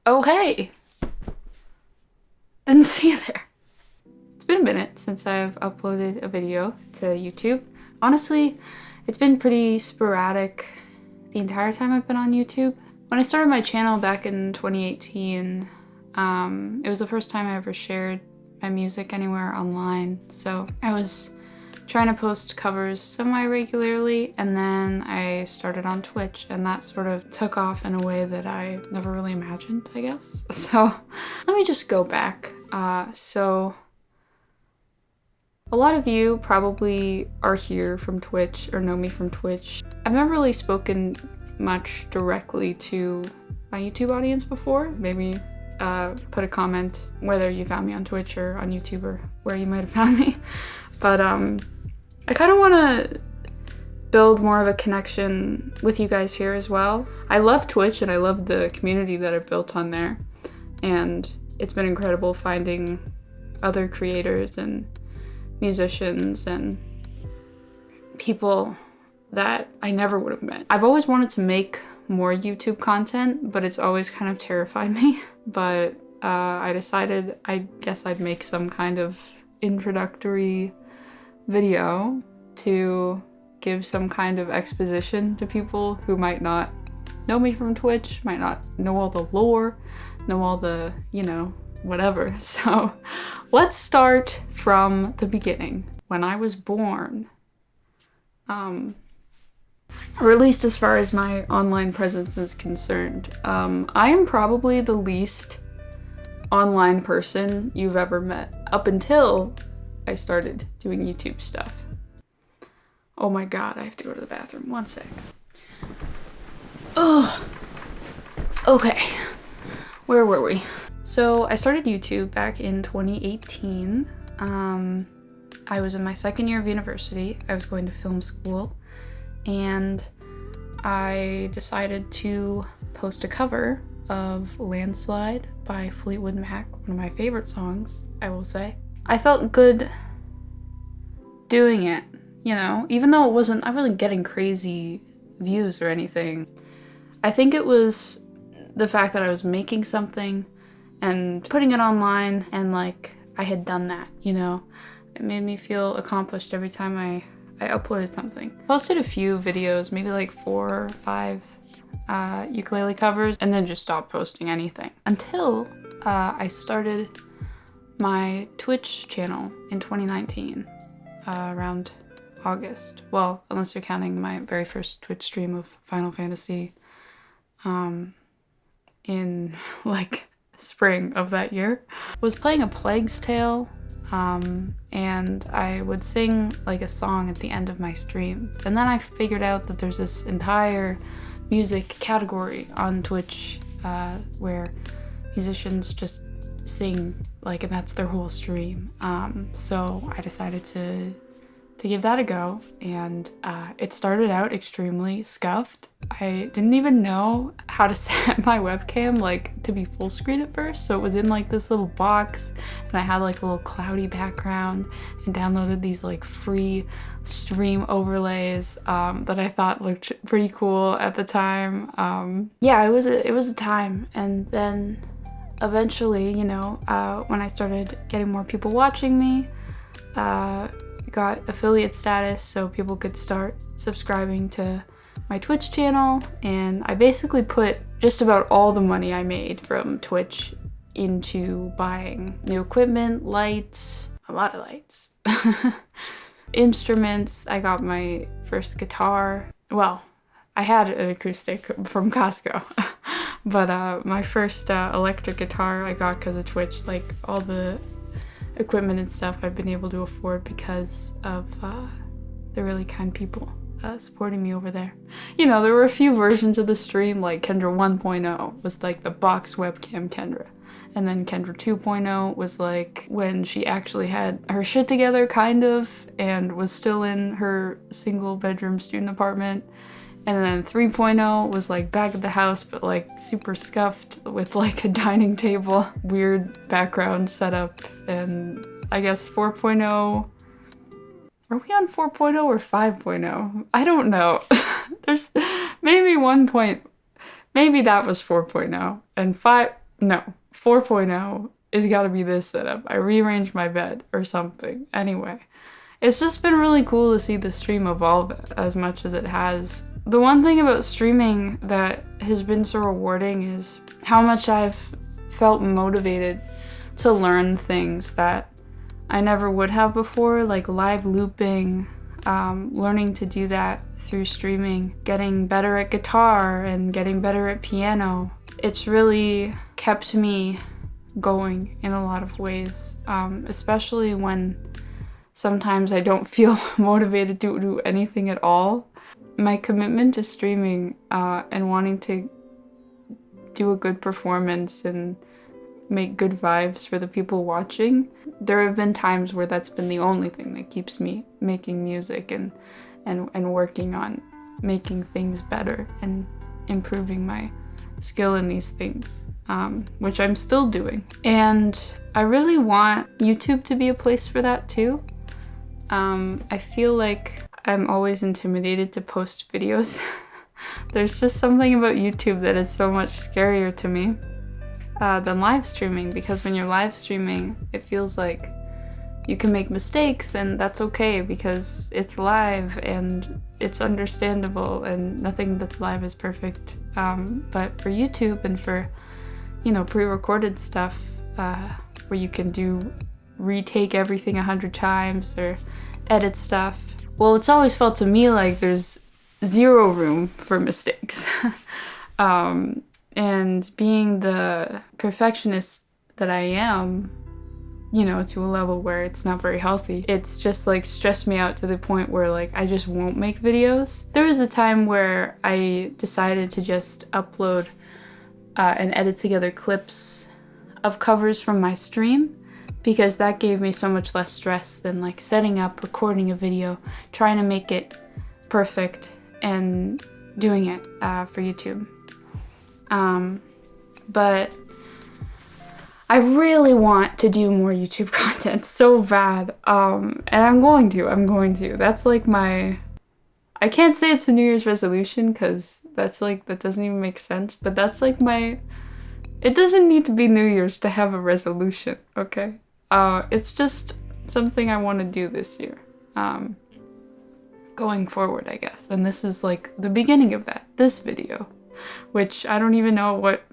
Oh, hey! Didn't see you there. It's been a minute since I've uploaded a video to YouTube. Honestly, it's been pretty sporadic the entire time I've been on YouTube. When I started my channel back in 2018, it was the first time I ever shared my music anywhere online. So I was trying to post covers semi-regularly, and then I started on Twitch, and that sort of took off in a way that I never really imagined, I guess. So let me just go back. So a lot of you probably are here from Twitch or know me from Twitch. I've never really spoken much directly to my YouTube audience before. Maybe put a comment whether you found me on Twitch or on YouTube or where you might have found me. But I kind of want to build more of a connection with you guys here as well. I love Twitch and I love the community that I've built on there. And it's been incredible finding other creators and musicians and people that I never would have met. I've always wanted to make more YouTube content, but it's always kind of terrified me. But I decided I guess I'd make some kind of introductory video to give some kind of exposition to people who might not know me from Twitch, might not know all the lore, know all the, whatever. So let's start from the beginning. When I was born, or at least as far as my online presence is concerned, I am probably the least online person you've ever met up until I started doing YouTube stuff. Oh my god, I have to go to the bathroom. One sec. Oh, okay. Where were we? So I started YouTube back in 2018. I was in my second year of university. I was going to film school, and I decided to post a cover of Landslide by Fleetwood Mac, one of my favorite songs, I will say. I felt good doing it, even though I wasn't getting crazy views or anything. I think it was the fact that I was making something and putting it online, and I had done that, It made me feel accomplished every time I uploaded something. Posted a few videos, maybe 4 or 5 ukulele covers, and then just stopped posting anything until I started my Twitch channel in 2019, around August. Well, unless you're counting my very first Twitch stream of Final Fantasy in spring of that year. I was playing A Plague's Tale, and I would sing a song at the end of my streams. And then I figured out that there's this entire music category on Twitch where musicians just sing and that's their whole stream. So I decided to give that a go, and it started out extremely scuffed. I didn't even know how to set my webcam to be full screen at first, so it was in this little box, and I had a little cloudy background, and downloaded these free stream overlays that I thought looked pretty cool at the time. Yeah, it was a time. And then eventually, when I started getting more people watching me, got affiliate status so people could start subscribing to my Twitch channel, and I basically put just about all the money I made from Twitch into buying new equipment, lights, a lot of lights, instruments. I got my first guitar. Well, I had an acoustic from Costco, but my first electric guitar I got because of Twitch. All the equipment and stuff I've been able to afford because of the really kind people supporting me over there. There were a few versions of the stream, Kendra 1.0 was the box webcam Kendra. And then Kendra 2.0 was when she actually had her shit together, kind of, and was still in her single bedroom student apartment. And then 3.0 was back at the house, but super scuffed with a dining table, weird background setup. And I guess 4.0, are we on 4.0 or 5.0? I don't know. There's maybe maybe that was 4.0, and 5, No, 4.0 is gotta be this setup. I rearranged my bed or something. Anyway, it's just been really cool to see the stream evolve as much as it has. The one thing about streaming that has been so rewarding is how much I've felt motivated to learn things that I never would have before, like live looping, learning to do that through streaming, getting better at guitar and getting better at piano. It's really kept me going in a lot of ways, especially when sometimes I don't feel motivated to do anything at all. My commitment to streaming and wanting to do a good performance and make good vibes for the people watching, there have been times where that's been the only thing that keeps me making music and working on making things better and improving my skill in these things, which I'm still doing. And I really want YouTube to be a place for that too. I feel like I'm always intimidated to post videos. There's just something about YouTube that is so much scarier to me than live streaming, because when you're live streaming, it feels like you can make mistakes and that's okay because it's live and it's understandable and nothing that's live is perfect. But for YouTube and for, pre-recorded stuff where you can retake everything 100 times or edit stuff, well, it's always felt to me like there's zero room for mistakes. And being the perfectionist that I am, to a level where it's not very healthy, it's just like stressed me out to the point where like I just won't make videos. There was a time where I decided to just upload and edit together clips of covers from my stream, because that gave me so much less stress than like setting up, recording a video, trying to make it perfect and doing it for YouTube. But I really want to do more YouTube content so bad. And I'm going to. That's like I can't say it's a New Year's resolution because that doesn't even make sense, but that's like it doesn't need to be New Year's to have a resolution, okay? It's just something I want to do this year. Going forward, I guess. And this is like the beginning of that, this video, which I don't even know what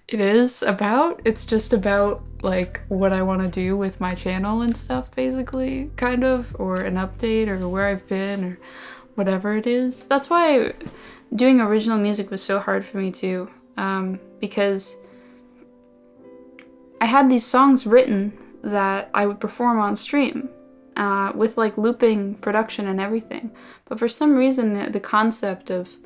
it is about. It's just about like what I want to do with my channel and stuff, basically, kind of, or an update or where I've been or whatever it is. That's why doing original music was so hard for me too, because I had these songs written that I would perform on stream with like looping production and everything. But for some reason, the concept of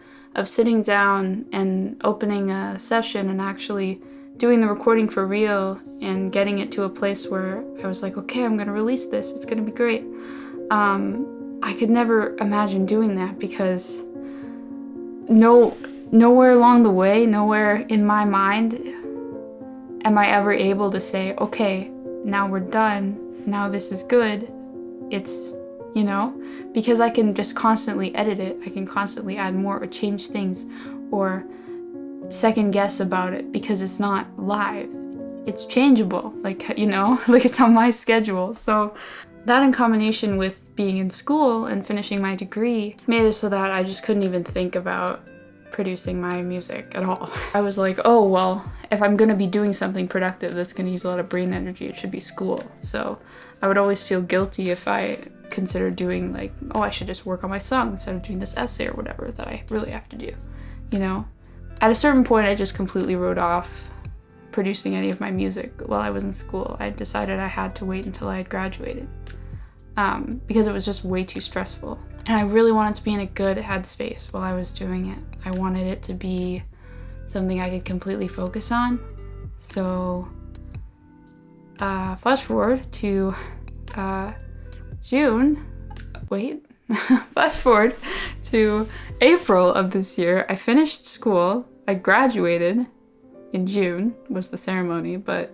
sitting down and opening a session and actually doing the recording for real and getting it to a place where I was like, okay, I'm gonna release this, it's gonna be great. I could never imagine doing that because nowhere along the way, nowhere in my mind am I ever able to say, okay, now we're done, now this is good. It's, because I can just constantly edit it. I can constantly add more or change things or second guess about it because it's not live. It's changeable, like it's on my schedule. So that in combination with being in school and finishing my degree made it so that I just couldn't even think about producing my music at all. I was like, oh, well, if I'm gonna be doing something productive that's gonna use a lot of brain energy, it should be school. So I would always feel guilty if I considered doing like, oh, I should just work on my song instead of doing this essay or whatever that I really have to do, At a certain point, I just completely wrote off producing any of my music while I was in school. I decided I had to wait until I had graduated because it was just way too stressful. And I really wanted to be in a good headspace while I was doing it. I wanted it to be something I could completely focus on. So flash forward to flash forward to April of this year. I finished school. I graduated in June was the ceremony, but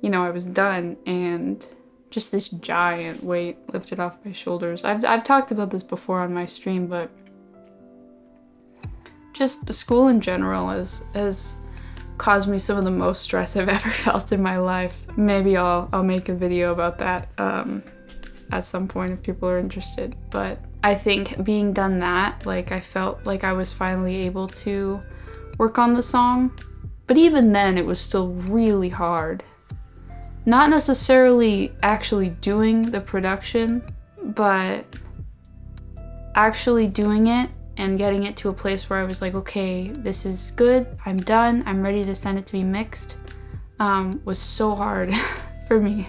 I was done and just this giant weight lifted off my shoulders. I've talked about this before on my stream, but just school in general has caused me some of the most stress I've ever felt in my life. Maybe I'll make a video about that at some point if people are interested. But I think being done that, like, I felt like I was finally able to work on the song. But even then, it was still really hard. Not necessarily actually doing the production, but actually doing it and getting it to a place where I was like, okay, this is good, I'm done, I'm ready to send it to be mixed, was so hard for me.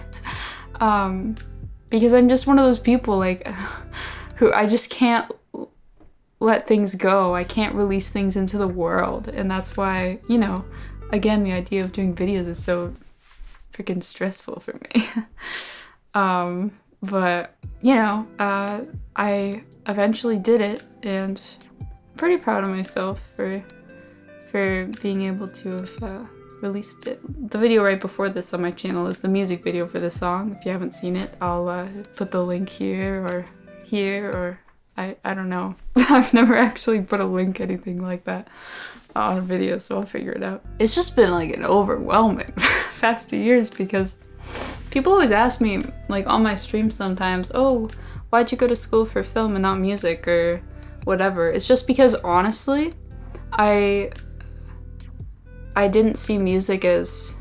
Because I'm just one of those people, like, who I just can't let things go. I can't release things into the world. And that's why, you know, again, the idea of doing videos is so freaking stressful for me. But, you know, I eventually did it, and I'm pretty proud of myself for being able to have released it. The video right before this on my channel is the music video for this song. If you haven't seen it, I'll put the link here, or I don't know. I've never actually put a link, anything like that, on a video, so I'll figure it out. It's just been like an overwhelming past few years, because people always ask me, like on my streams sometimes, oh, why'd you go to school for film and not music or whatever? It's just because honestly, I didn't see music as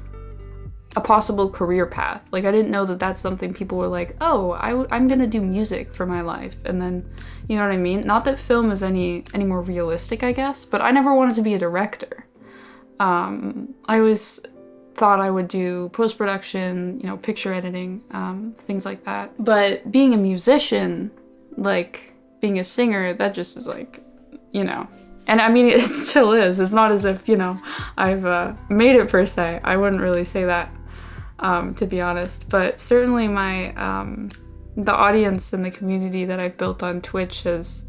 a possible career path. Like, I didn't know that that's something people were like, oh, I'm gonna do music for my life. And then, you know what I mean? Not that film is any more realistic, I guess, but I never wanted to be a director. I always thought I would do post-production, you know, picture editing, things like that. But being a musician, like being a singer, that just is like, you know, and I mean, it still is. It's not as if, you know, I've made it per se. I wouldn't really say that, to be honest. But certainly my, the audience and the community that I've built on Twitch has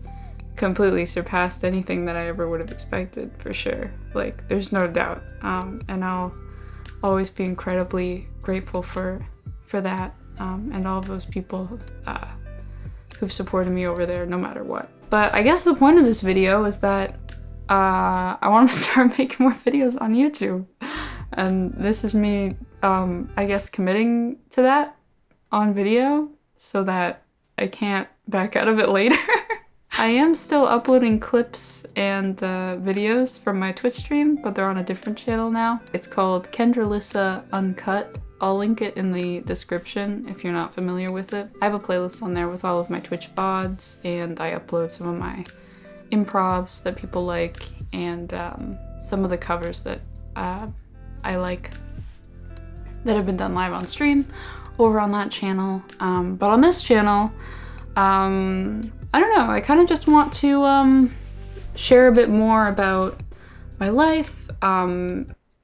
completely surpassed anything that I ever would have expected, for sure. Like, there's no doubt. And I'll always be incredibly grateful for that, and all of those people who've supported me over there no matter what. But I guess the point of this video is that I want to start making more videos on YouTube. And this is me, I guess, committing to that on video so that I can't back out of it later. I am still uploading clips and videos from my Twitch stream, but they're on a different channel now. It's called Kendralissa Uncut. I'll link it in the description if you're not familiar with it. I have a playlist on there with all of my Twitch VODs, and I upload some of my improvs that people like, and some of the covers that I like that have been done live on stream over on that channel. But on this channel, I don't know, I kind of just want to share a bit more about my life.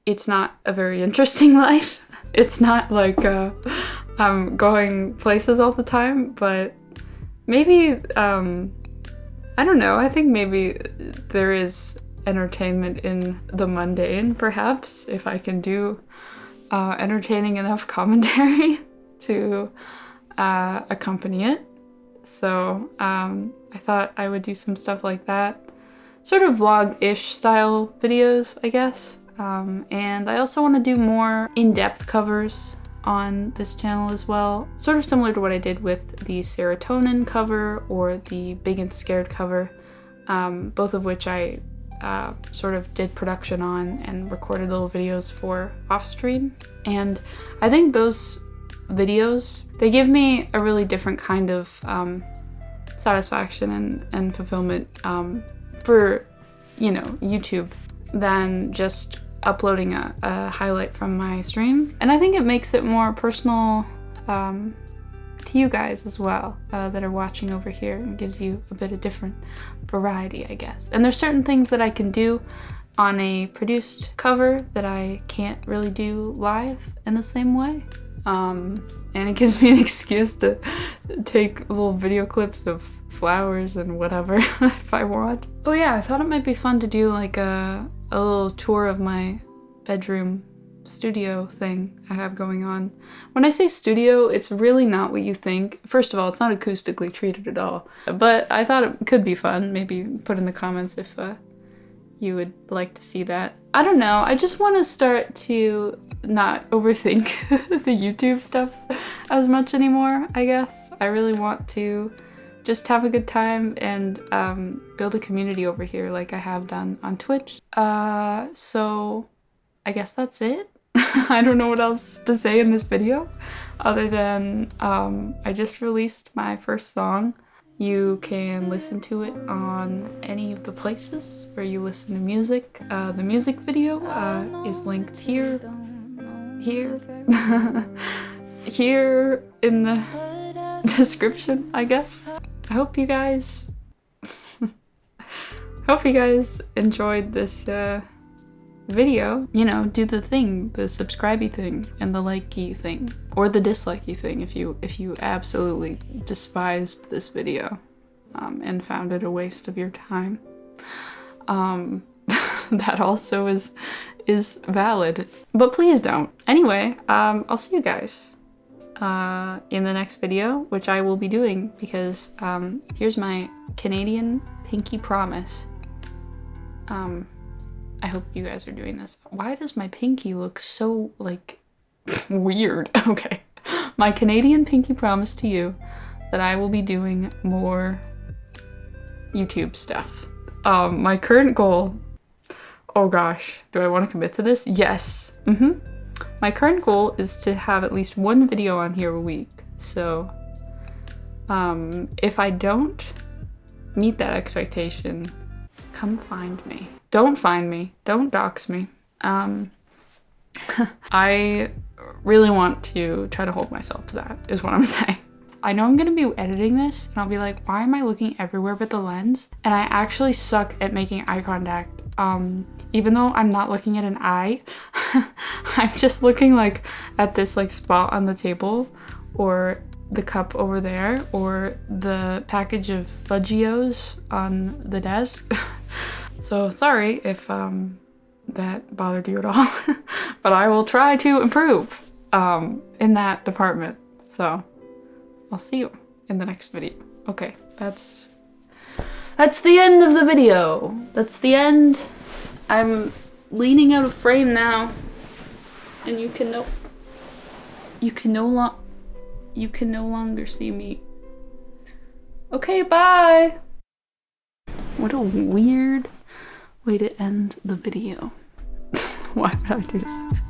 It's not a very interesting life. It's not like I'm going places all the time, but maybe, I don't know, I think maybe there is entertainment in the mundane, perhaps, if I can do entertaining enough commentary to accompany it. So I thought I would do some stuff like that. Sort of vlog-ish style videos, I guess. And I also want to do more in-depth covers on this channel as well. Sort of similar to what I did with the Serotonin cover or the Big and Scared cover, both of which I sort of did production on and recorded little videos for off-stream. And I think those videos, they give me a really different kind of satisfaction and fulfillment for, you know, YouTube than just uploading a highlight from my stream. And I think it makes it more personal to you guys as well that are watching over here, and gives you a bit of different variety, I guess. And there's certain things that I can do on a produced cover that I can't really do live in the same way. And it gives me an excuse to take little video clips of flowers and whatever if I want. Oh yeah, I thought it might be fun to do like a little tour of my bedroom studio thing I have going on. When I say studio, it's really not what you think. First of all, it's not acoustically treated at all, but I thought it could be fun. Maybe put in the comments if you would like to see that. I don't know, I just want to start to not overthink the YouTube stuff as much anymore, I guess. I really want to just have a good time and build a community over here like I have done on Twitch. So I guess that's it. I don't know what else to say in this video other than I just released my first song. You can listen to it on any of the places where you listen to music. The music video is linked here here in the description, I guess. I hope you guys enjoyed this video. You know, do the thing, the subscribe-y thing and the like-y thing, or the dislike-y thing if you absolutely despised this video and found it a waste of your time. That also is valid, but please don't. Anyway, I'll see you guys in the next video, which I will be doing because here's my Canadian pinky promise. I hope you guys are doing this. Why does my pinky look so, like, weird? Okay. My Canadian pinky promise to you that I will be doing more YouTube stuff. My current goal... Oh gosh, do I want to commit to this? Yes. My current goal is to have at least one video on here a week. So, if I don't meet that expectation, come find me. Don't find me. Don't dox me. I really want to try to hold myself to that, is what I'm saying. I know I'm gonna be editing this and I'll be like, why am I looking everywhere but the lens? And I actually suck at making eye contact. Even though I'm not looking at an eye, I'm just looking like at this like spot on the table, or the cup over there, or the package of Fudgios on the desk. So sorry if that bothered you at all, but I will try to improve in that department. So I'll see you in the next video. Okay, that's the end of the video. That's the end. I'm leaning out of frame now, and you can no longer see me. Okay, bye. What a weird way to end the video. Why would I do this?